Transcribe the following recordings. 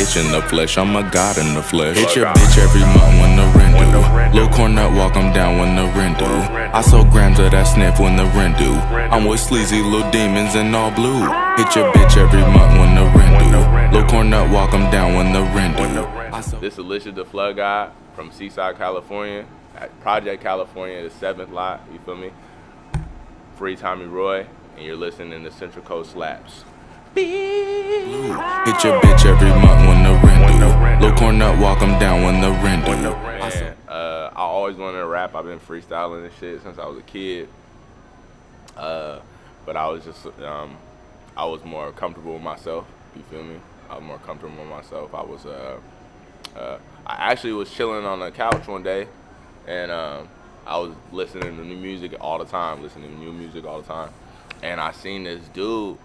bitch in the flesh, I'm a god in the flesh. Hit your bitch every month when the rent due. Lil' Cornette walk 'em down when the rent due. I sold grams of that sniff when the rent due. I'm with sleazy little demons in all blue. Hit your bitch every month when the rent due. Lil' Cornette walk 'em down when the rent due. This is LishopTheFloodGod from Seaside, California, at Project California, the 7th lot, you feel me? Free Tommy Roy, and you're listening to Central Coast Slaps. Hit your bitch every month when the rent due. Lil' Cornette walk 'em down when the rent due. Man, I always wanted to rap. I've been freestyling and shit since I was a kid. But I was just, I was more comfortable with myself, you feel me? I was more comfortable with myself. I actually was chilling on the couch one day, and I was listening to new music all the time, and I seen this dude,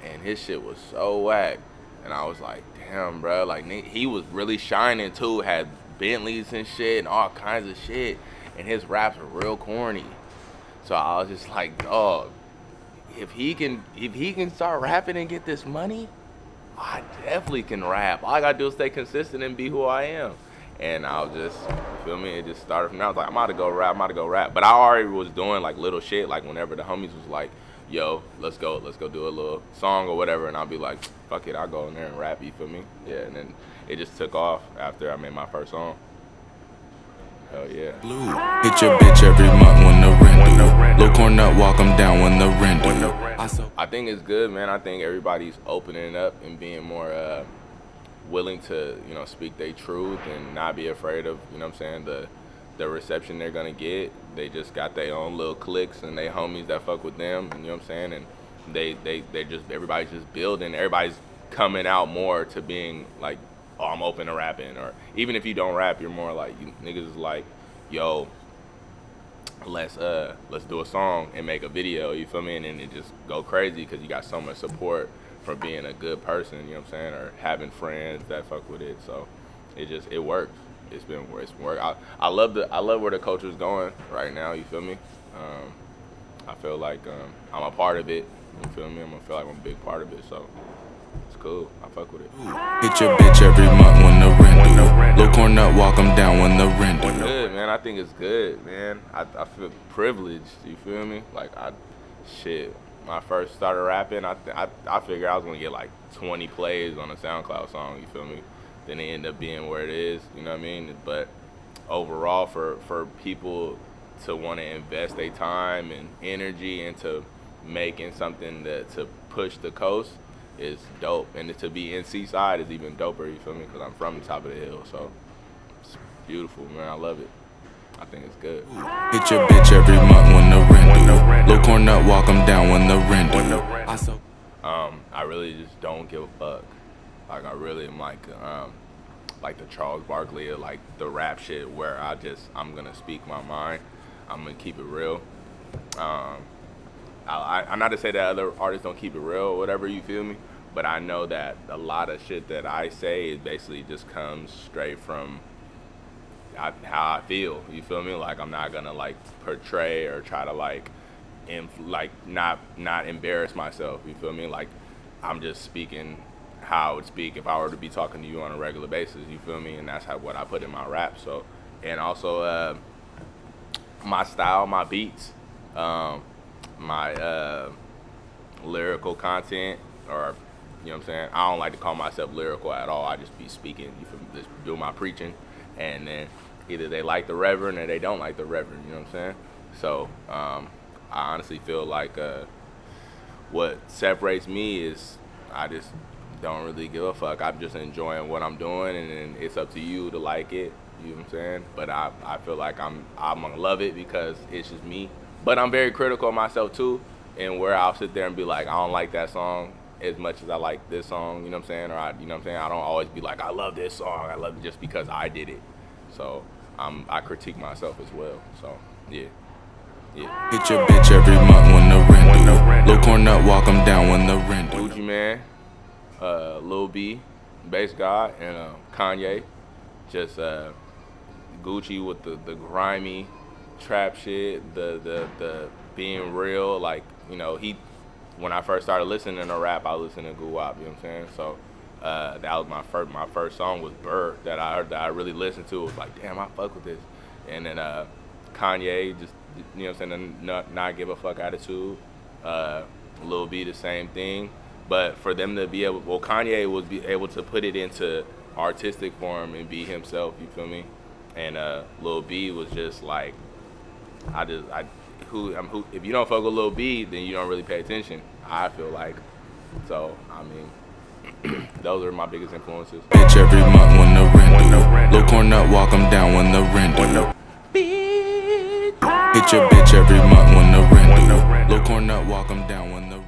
and his shit was so whack, and I was like, damn, bro, like, he was really shining too, had Bentleys and shit, and all kinds of shit, and his raps were real corny, so I was just like, dog, if he can start rapping and get this money, I definitely can rap. All I gotta do is stay consistent and be who I am. And I was just, you feel me? It just started from there. I was like, I'm about to go rap. But I already was doing like little shit, like whenever the homies was like, yo, let's go do a little song or whatever. And I'll be like, fuck it, I'll go in there and rap, you feel me? Yeah, and then it just took off after I made my first song. Hell yeah. Hit your bitch every month when the rent due. Lil' Cornette walk 'em down when the rent due. I think it's good, man. I think everybody's opening up and being more willing to, you know, speak their truth and not be afraid of, you know what I'm saying, the reception they're gonna get. They just got their own little cliques and they homies that fuck with them, and you know what I'm saying, and they just, everybody's just building. Everybody's coming out more to being like, oh, I'm open to rapping, or even if you don't rap, you're more like, you niggas is like, yo, let's do a song and make a video, you feel me? And then it just go crazy because you got so much support from being a good person, you know what I'm saying, or having friends that fuck with it. So it works. It's work. I love where the culture's going right now, you feel me? I feel like I'm a part of it, you feel me? I feel like I'm a big part of it, so it's cool. I fuck with it. Hit your bitch every month when the rent due. Lil' Cornette walk 'em down when the rent due. Good, man. I think it's good, man. I feel privileged. You feel me? Like when I first started rapping, I figured I was gonna get like 20 plays on a SoundCloud song. You feel me? Then it ended up being where it is. You know what I mean? But overall, for people to want to invest their time and energy into making something to push the coast is dope, and to be in Seaside is even doper, you feel me? Because I'm from the top of the hill, so it's beautiful, man. I love it. I think it's good. Hit your bitch every month when the rent due. Lil' Cornette walk 'em down when the rent due. I really just don't give a fuck. Like, I really am like the Charles Barkley of like the rap shit, where I'm gonna speak my mind. I'm gonna keep it real. I'm not to say that other artists don't keep it real or whatever, you feel me? But I know that a lot of shit that I say is basically just comes straight from how I feel, you feel me? Like, I'm not gonna like portray or try to like not embarrass myself, you feel me? Like, I'm just speaking how I would speak if I were to be talking to you on a regular basis, you feel me? And that's what I put in my rap. So, and also my style, my beats, my lyrical content, or, you know what I'm saying, I don't like to call myself lyrical at all. I just be speaking, you feel me? Just do my preaching, and then either they like the reverend or they don't like the reverend, you know what I'm saying? So I honestly feel like what separates me is I just don't really give a fuck. I'm just enjoying what I'm doing, and then it's up to you to like it, you know what I'm saying? But I feel like I'm gonna love it because it's just me. But I'm very critical of myself too, and where I'll sit there and be like, I don't like that song as much as I like this song, you know what I'm saying? Or you know what I'm saying? I don't always be like, I love this song, I love it just because I did it. So I critique myself as well. So yeah. Hit your bitch every month when the rent due. Lil' Cornette walk 'em down when the rent due. Gucci Man, Lil B, Bass God, and Kanye. Just Gucci with the grimy trap shit, the being real. Like, you know, when I first started listening to rap, I listened to Goo Wop, you know what I'm saying? So That was my first song was Bird that I heard, that I really listened to. It was like, damn, I fuck with this. And then Kanye, just, you know what I'm saying, the not give a fuck attitude. Lil B, the same thing. But for them to be able, well, Kanye was able to put it into artistic form and be himself, you feel me? And Lil B was just like, if you don't fuck with Lil B, then you don't really pay attention, I feel like. So, I mean, those are my biggest influences. Bitch every month when the rent due. Lil Cornut walk 'em down when the rent due. Hit your bitch every month when the rent due. Lil Cornut walk 'em down when the